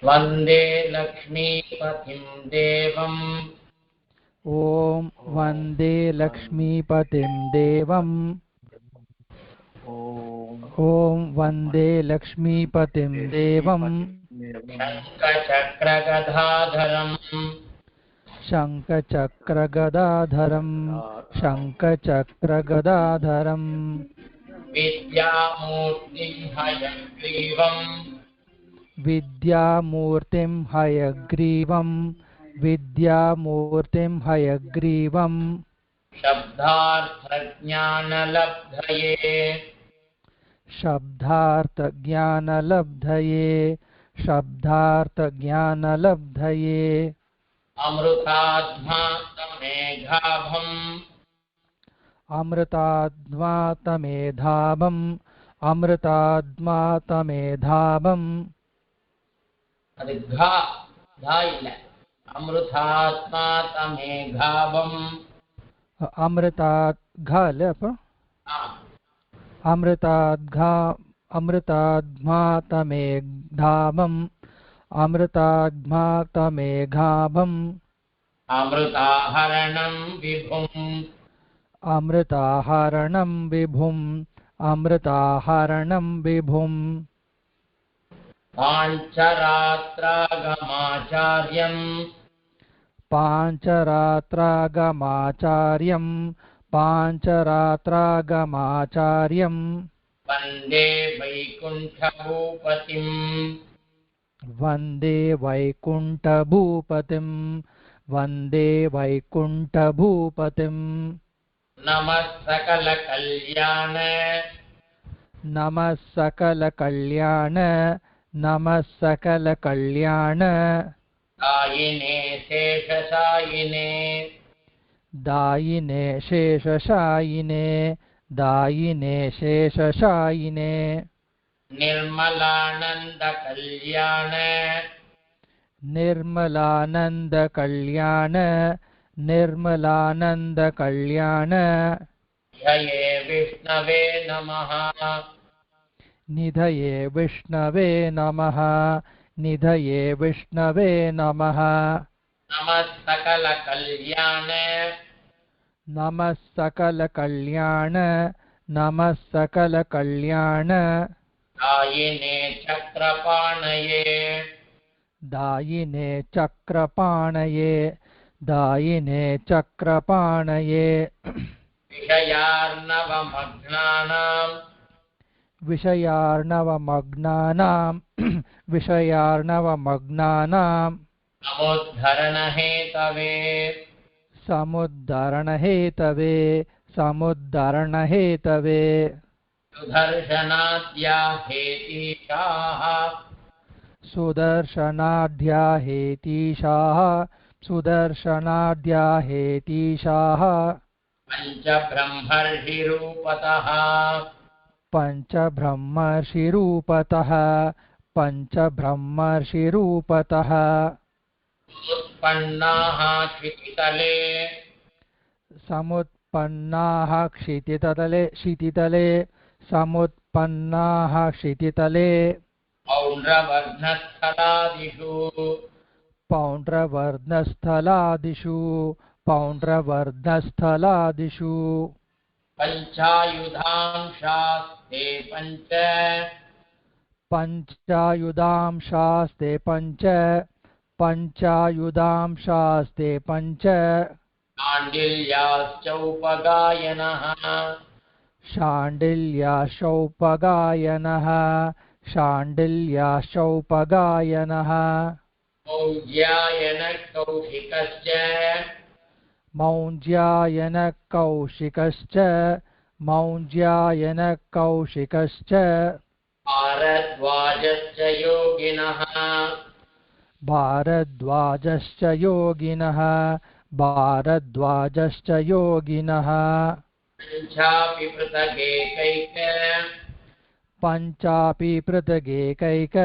वन्दे लक्ष्मीपतिं देवम् ॐ वन्दे लक्ष्मीपतिं देवम् ॐ वन्दे लक्ष्मीपतिं देवम् शङ्खचक्रगदाधरम् शङ्खचक्रगदाधरम् शङ्खचक्रगदाधरम् विद्यामूर्तिं हयग्रीवम् विद्यामूर्तिं हयग्रीवम् विद्यामूर्तिं हयग्रीवम् शब्दार्थज्ञानलब्धये शब्दार्थज्ञानलब्धये शब्दार्थज्ञानलब्धये अमृताध्मातमेघाभम् अमृतात्मातमेधाभम् अमृतात्मातमेधाभम् அது கா தா இல்ல अमृतात्मातमेघाभम् अमृतात् घल अमृताद्घा अमृताध्मातमेधाभम् अमृताध्मातमेघाभम् अमृताहरणं विभुम् अमृताहरणं विभुम् अमृताहरणं विभुम् पाञ्चरात्रागमाचार्यम् पाञ्चरात्रागमाचार्यम् पाञ्चरात्रागमाचार्यम् वन्दे वैकुण्ठभूपतिम् वन्दे वैकुण्ठभूपतिम् वन्दे वैकुण्ठभूपतिम् नमः सकलकल्याण नमः सकलकल्याण नमः सकलकल्याण दायिने शेषशायिने दायिने शेषशायिने दायिने शेषशायिने निर्मलानन्दकल्याण निर्मलानन्दकल्याण निर्मलानन्दकल्याण ध्यये विष्णवे नमः निधये विष्णवे नमः निधये विष्णवे नमः नमः सकलकल्याण नमः सकलकल्याण नमः सकलकल्याण दायिने चक्रपाणये दायिने चक्रपाणये दायिने चक्रपाणये विषयार्णवमग्नानां विषयार्णवमग्नानां विषयार्णवमग्नानां समुद्धरणहेतवे समुद्धरणहेतवे समुद्धरणहेतवे सुदर्शनाद्या हेतीशाः सुदर्शनाढ्या हेतीशाः सुदर्शनाढ्या हेतीशाः पञ्चब्रह्मर्षिरूपतः पञ्चब्रह्मर्षिरूपतः पञ्चब्रह्मर्षिरूपतः उत्पन्नाः क्षितितले समुत्पन्नाः क्षितितले समुत्पन्नाः क्षितितले पौण्ड्रवर्णस्थलादिषु पौण्ड्रवर्णस्थलादिषु पौण्ड्रवर्णस्थलादिषु पञ्चायुधांशास्ते पञ्च पञ्चायुधांशास्ते पञ्च पञ्चायुधांशास्ते पञ्च शाण्डिल्याश्चौपगायनः शाण्डिल्याशौपगायनः शाण्डिल्याशौपगायनः मौज्यायनकौशिकश्च मौञ्ज्यायनकौशिकश्च मौञ्ज्यायनकौशिकश्च भारद्वाजश्च योगिनः भारद्वाजश्च योगिनः भारद्वाजश्च योगिनः पञ्चापि पृथगेकैक पञ्चापि पृथगेकैक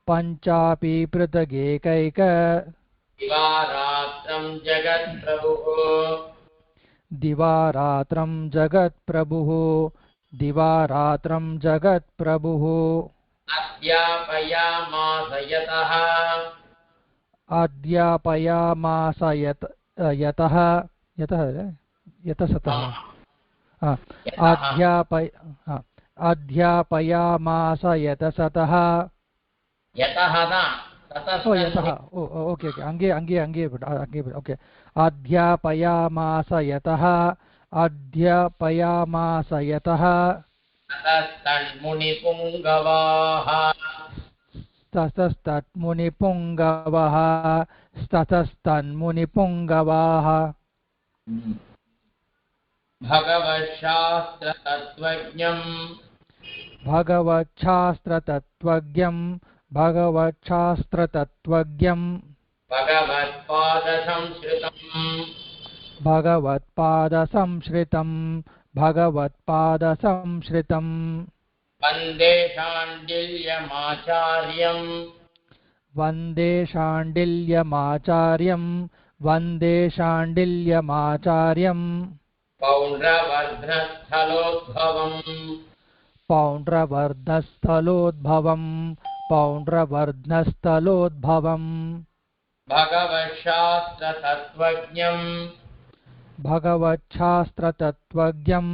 पञ्चापि पृथगेकैक दिवारात्रं जगत्प्रभुः दिवारात्रं जगत्प्रभुः दिवारात्रं जगत्प्रभुः अध्यापयामास यतः अध्यापयामास यतः यतः यतसतः हा, यतः हा, अध्यापयामास यतसतः यतः ओ यतः ततस्तन्नि ओके ओके अंगे ओके अध्यापयामास यतः अध्यापयामास यतः ततस्तन्मुनिपुङ्गवाः ततस्तन्मुनिपुङ्गवः ततस्तन्मुनिपुङ्गवाः भगवशास्त्रतत्त्वज्ञम् भगवच्छास्त्रतत्त्वज्ञं भगवच्छास्त्रतत्त्वज्ञं भगवत्पादसंश्रितम् भगवत्पादसंश्रितं वन्दे शाण्डिल्यमाचार्यम् वन्दे शाण्डिल्यमाचार्यं वन्दे शाण्डिल्यमाचार्यं पौण्ड्रवर्धस्थलोद्भवम् पौण्ड्रवर्धस्थलोद्भवं पौण्ड्रवर्धस्थलोद्भवम् भगवशास्त्रतत्त्वज्ञम् भगवच्छास्त्रतत्त्वज्ञं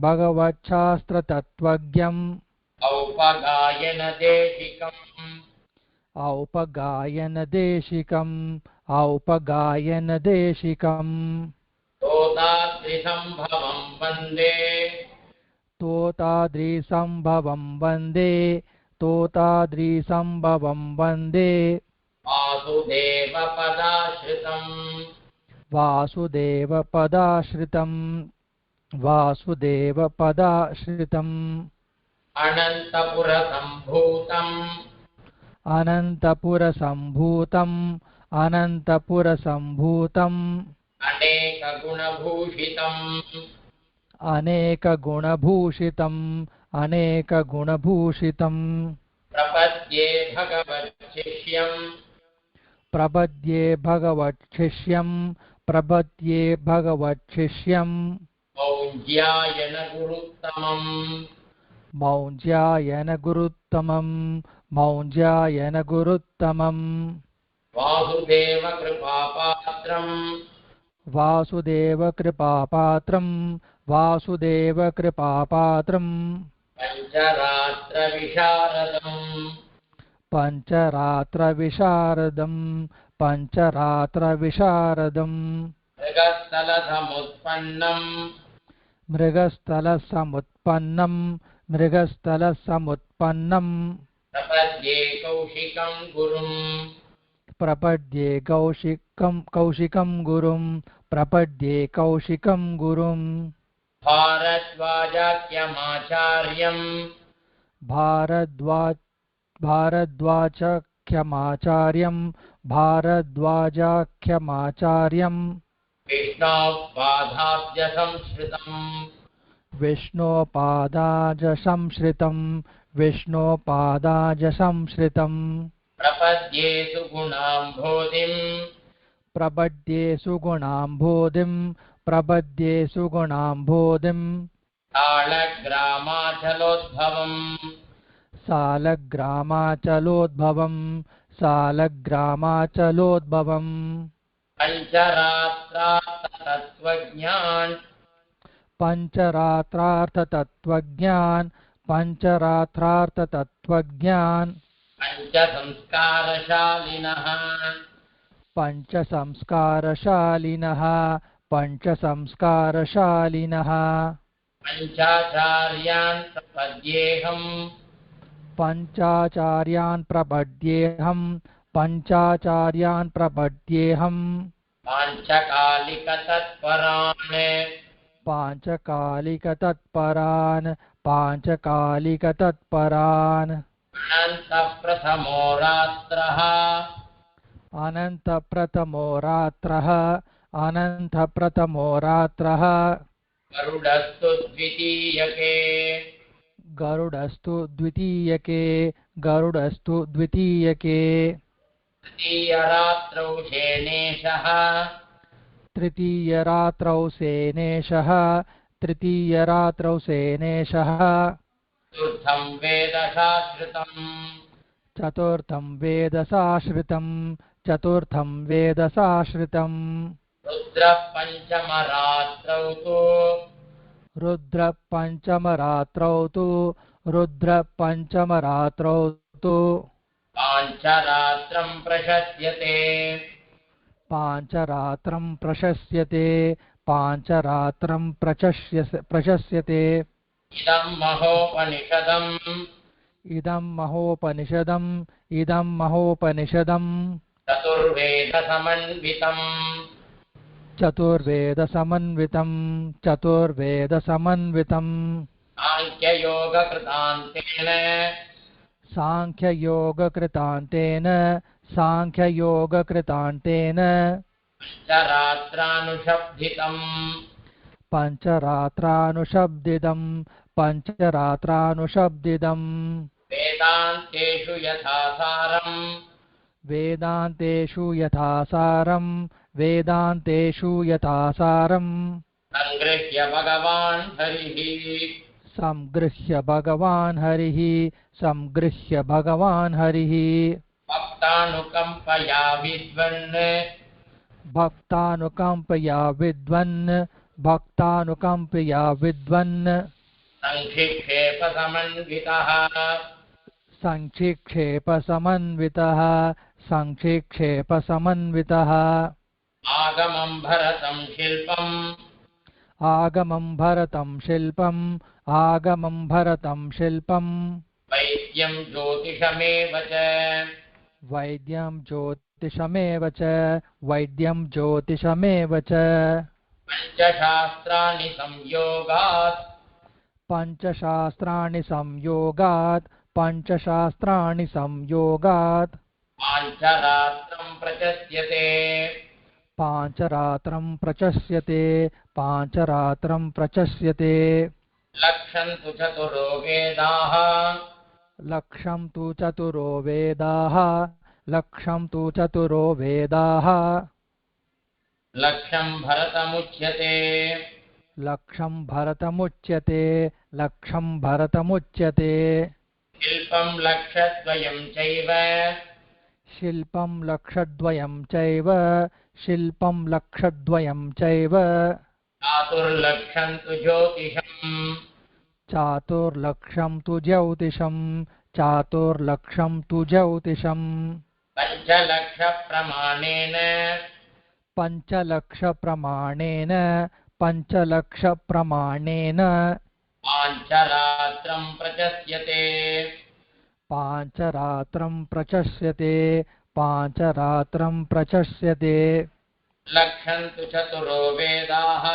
भगवच्छास्त्रतत्त्वज्ञं औपगायनदेशिकम् औपगायनदेशिकम् औपगायनदेशिकम् तोताद्रिसम्भवम् वन्दे तोताद्रिसम्भवं वन्दे तोताद्रिसम्भवं वन्दे वासुदेवपदाश्रितम् वासुदेवपदाश्रितम् वासुदेवपदाश्रितम् अनन्तपुरसम्भूतम् अनन्तपुरसम्भूतम् अनन्तपुरसम्भूतम् अनेकगुणभूषितम् अनेकगुणभूषितम् अनेकगुणभूषितम् प्रपद्ये भगवच्छिष्यम् प्रपद्ये भगवच्छिष्यम् प्रपद्ये भगवच्छिष्यम् मौञ्ज्यायनगुरुत्तमम् मौञ्ज्यायनगुरुत्तमम् मौञ्ज्यायनगुरुत्तमम् वासुदेवकृपापात्रम् वासुदेवकृपापात्रम् वासुदेवकृपापात्रम् पञ्चरात्रविशारदम् पञ्चरात्रविशारदम् पञ्चरात्रविशारदम् मृगस्थलसमुत्पन्नम् मृगस्थलसमुत्पन्नम् मृगस्थलसमुत्पन्नम् प्रपद्ये कौशिकम् गुरुम् प्रपद्ये कौशिकं गुरुम् प्रपद्ये कौशिकं गुरुम् भारद्वाजाख्यमाचार्यम् भारद्वाजाख्यमाचार्यम् भारद्वाजाख्यमाचार्यम् विष्णोः पादाब्जसंश्रितम् विष्णोपादाजसंश्रितम् विष्णोपादाजसंश्रितम् प्रपद्ये सुगुणाम्भोधिम् प्रपद्ये सुगुणाम्भोधिम् प्रपद्ये सुगुणाम्भोधिम् ताळग्रामाचलोद्भवम् सालग्रामाचलोद्भवम् सालग्रामाचलोद्भवम् पञ्चरात्रार्थतत्त्वज्ञान् पञ्चरात्रार्थतत्त्वज्ञान् पञ्चरात्रार्थतत्त्वज्ञान् पञ्चसंस्कारशालिनः पञ्चसंस्कारशालिनः पञ्चसंस्कारशालिनः पञ्चाचार्यान् प्रपद्येऽहम् पञ्चाचार्यान् प्रपद्येऽहम् पञ्चाचार्यान् प्रपद्येऽहम् पाञ्चकालिकतत्परान् पाञ्चकालिकतत्परान् पाञ्चकालिकतत्परान् अनन्तप्रथमो रात्रः अनन्तप्रथमो रात्रः अनन्तप्रथमो रात्रः गरुडस्तु द्वितीयके गरुडस्तु द्वितीयके गरुडस्तु द्वितीयके तृतीयरात्रौ शेनेशः तृतीयरात्रौ सेनेशः तृतीयरात्रौ सेनेशः चतुर्थं वेदशाश्रितम् चतुर्थं वेदसाश्रितं चतुर्थं वेदसाश्रितम् रुद्रः पञ्चमरात्रौ तु रुद्रपञ्चमरात्रौ तु रुद्रपञ्चमरात्रौ तु पाञ्चरात्रं प्रशस्यते पाञ्चरात्रं प्रशस्यते पाञ्चरात्रं प्रशस्यते इदं महोपनिषदम् इदं महोपनिषदम् इदं महोपनिषदम् चतुर्वेदसमन्वितम् चतुर्वेदसमन्वितम् चतुर्वेदसमन्वितम् साङ्ख्ययोगकृतान्तेन साङ्ख्ययोगकृतान्तेन साङ्ख्ययोगकृतान्तेन पञ्चरात्रानुशब्दितम् पञ्चरात्रानुशब्दिदम् पञ्चरात्रानुशब्दिदम् वेदान्तेषु यथासारम् वेदान्तेषु यथासारम् वेदान्तेषु यथासारम् सङ्गृह्य भगवान् हरिः संगृह्य भगवान् हरिः संगृह्य भगवान् हरिः भक्तानुकम्पया विद्वन् भक्तानुकम्पया विद्वन् भक्तानुकम्पया विद्वन् सङ्क्षिक्षेपसमन्वितः सङ्क्षिक्षेपसमन्वितः सङ्क्षिक्षेपसमन्वितः आगमं भरतं शिल्पम् आगमं भरतं शिल्पम् आगमं भरतं शिल्पम् वैद्यं ज्योतिषमेव च वैद्यं ज्योतिषमेव च वैद्यं ज्योतिषमेव च पञ्चशास्त्राणि संयोगात् पञ्चशास्त्राणि संयोगात् पञ्चशास्त्राणि संयोगात् पाञ्चरात्रं प्रचस्यते पाञ्चरात्रं प्रचस्यते पाञ्चरात्रं प्रचस्यते लक्षन्तु चतुरो वेदाः लक्षं तु चतुरो वेदाः लक्षं तु चतुरो वेदाः लक्षं भरतमुच्यते लक्षं भरतमुच्यते लक्षं भरतमुच्यते शिल्पं लक्षद्वयं चैव शिल्पं लक्षद्वयं चैव शिल्पं लक्षद्वयं चैव चातुर्लक्षं तु ज्योतिषम् चातुर्लक्षं तु ज्योतिषं चातुर्लक्षं तु ज्योतिषम् पञ्चलक्षप्रमाणेन पञ्चलक्षप्रमाणेन पञ्चलक्षप्रमाणेन पाञ्चरात्रं प्रचस्यते पाञ्चरात्रं प्रचस्यते पाञ्चरात्रं प्रचस्यते लक्षं तु चतुरो वेदाः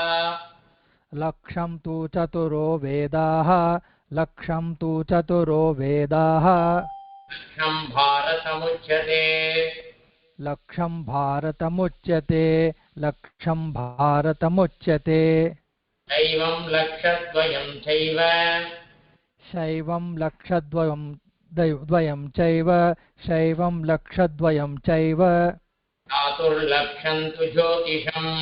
लक्षं तु चतुरो वेदाः लक्षं तु चतुरो वेदाः लक्षं भारतमुच्यते लक्षं भारतमुच्यते लक्षं भारतमुच्यते दैवं लक्षद्वयं चैव शैवं लक्षद्वयं द्वयं चैव शैवं लक्षद्वयं चैव चातुर्लक्षं तु ज्योतिषम्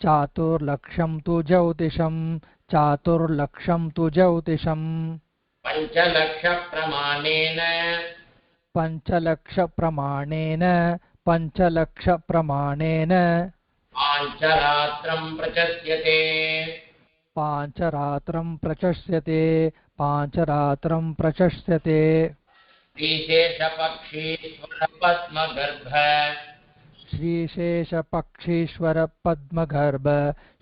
चातुर्लक्षं तु ज्योतिषं चातुर्लक्षं तु ज्योतिषम् पञ्चलक्षप्रमाणेन पञ्चलक्षप्रमाणेन पञ्चलक्षप्रमाणेन पाञ्चरात्रं प्रचस्यते पाञ्चरात्रं प्रचस्यते पाञ्चरात्रं प्रचस्यते श्रीशेषपक्षीश्वरपद्मगर्भ श्रीशेषपक्षीश्वर पद्मगर्भ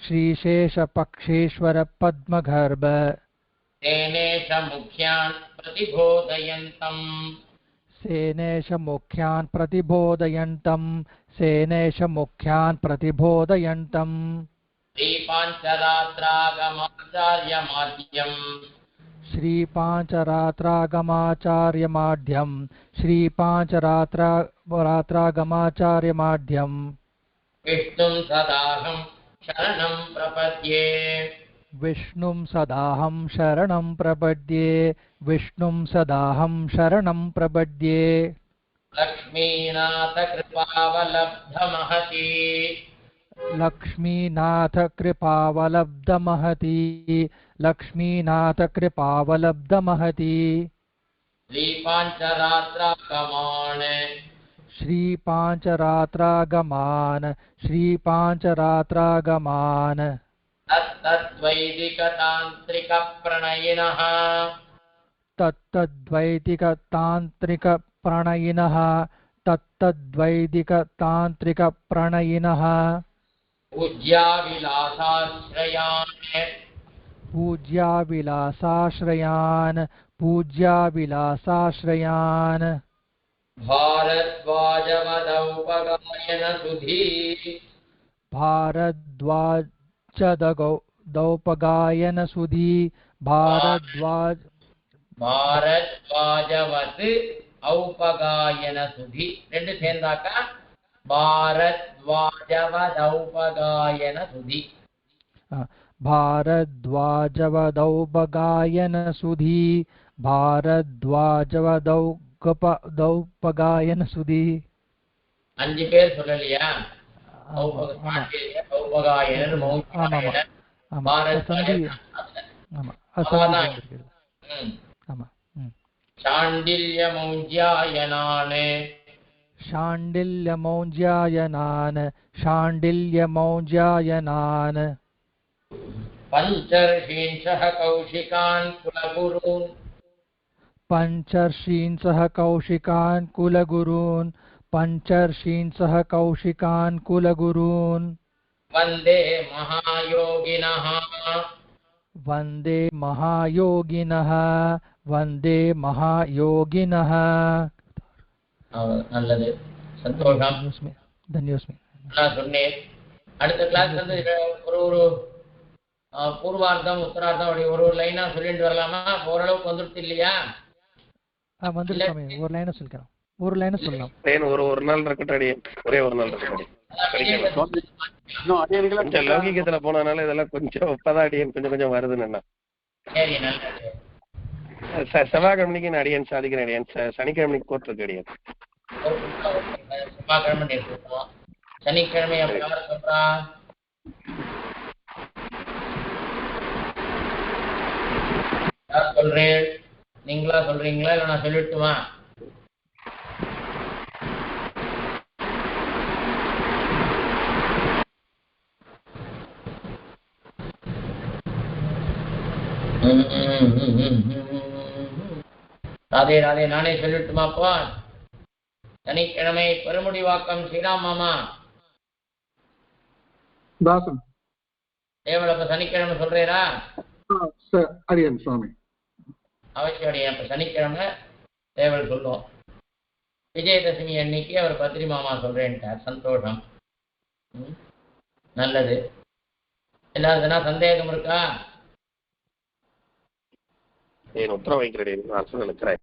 श्रीशेषपक्षीश्वर पद्मगर्भ तेनेशमुख्यान् प्रतिबोधयन्तम् सेनेशमुख्यान् प्रतिबोधयन्तं सेनेशमुख्यान् प्रतिबोधयन्तम् श्रीपाञ्चरात्रागमाचार्यमाद्यम् श्रीपाञ्चरात्रागमाचार्यमाढ्यम् श्रीपाञ्चरात्रागमाचार्यमाढ्यम् विष्णुं सदाहं शरणं प्रपद्ये विष्णुं सदाहं शरणं प्रपद्ये विष्णुं सदाहं शरणं प्रपद्ये लक्ष्मीनाथकृपावलब्धमहती लक्ष्मीनाथकृपावलब्धमहती लक्ष्मीनाथकृपावलब्धमहती श्रीपाञ्चरात्रागमान् श्रीपाञ्चरात्रागमान् तत्तद्वैदिकतान्त्रिकप्रणयिनः तत्तद्वैदिकतान्त्रिकप्रणयिनः तत्तद्वैदिकतान्त्रिकप्रणयिनः पूज्याविलासाश्रयान् पूज्याविलासाश्रयान् भारद्वाजवदौपगायनसुधी भारद्वाजदौपगायनसुधी भारद्वाजवत् औपगायनसुधी ரெண்டு சேர்ந்தாக்கா भारद्वाजवदौपगायनसुधी भारद्वाजवदौपगायनसुधी भारद्वाजवदौपगायनसुधी அஞ்சு பேர் சொல்லலையா औपगायनன் மௌஞ்சாயனன் शाण्डिल्यमौञ्ज्यायनान् शाण्डिल्यमौञ्ज्यायनान् पञ्चर्षींशः कौशिकान् कुलगुरून् पञ्चर्षींसः कौशिकान् कुलगुरून् पञ्चर्षींसः कौशिकान् कुलगुरून् वन्दे महायोगिनः वन्दे महायोगिनः वन्दे महायोगिनः நல்லது சந்தோஷம் धन्योस्मि நான் சொன்னேன் அடுத்த கிளாஸ் வந்து ஒரு பூர்வார்த்தம் உத்தரார்த்தம் அப்படி ஒரு லைனா சொல்லிட்டு வரலாமா ஓரளவுக்கு வந்துருச்சு இல்லையா வந்துருச்சு ஒரு லைனா சொல்லிக்கலாம் ஒரு லைனா சொல்லலாம் ஒரு நாள் இருக்கட்டும் ஒரே ஒரு நாள் இருக்கட்டும் கொஞ்சம் லௌகிகத்துல போனதுனால இதெல்லாம் கொஞ்சம் இப்பதான் அடியன் கொஞ்சம் கொஞ்சம் வருதுன்னு செவ்வாய்க்கிழமைக்கு நான் அடியன் சாதிக்கிறேன் அடியன் சனிக்கிழமைக்கு கோர்ட் இருக்கு அடியன் செவ்வாய்க்கிழமை சனிக்கிழமை யார் சொல்றா யார் சொல்றேன் நீங்களா சொல்றீங்களா இல்ல நான் சொல்லிட்டுமா ராதே ராதே நானே சொல்லட்டுமாப்பா சனிக்கிழமை பெருமுடிவாக்கம் ஸ்ரீராம் மாமா தாசன் தேவலப்ப சனிக்கிழமை சொல்றேரா அடியன் சுவாமி அவசியம் அடியன் இப்ப சனிக்கிழமை தேவல் சொல்லுவோம் விஜயதசமி அன்னைக்கு அவர் பத்ரி மாமா சொல்றேன்ட்டார் சந்தோஷம் நல்லது எல்லாருக்குன்னா சந்தேகம் இருக்கா உத்தரவு வைக்கிறேன் அரசு நினைக்கிறேன்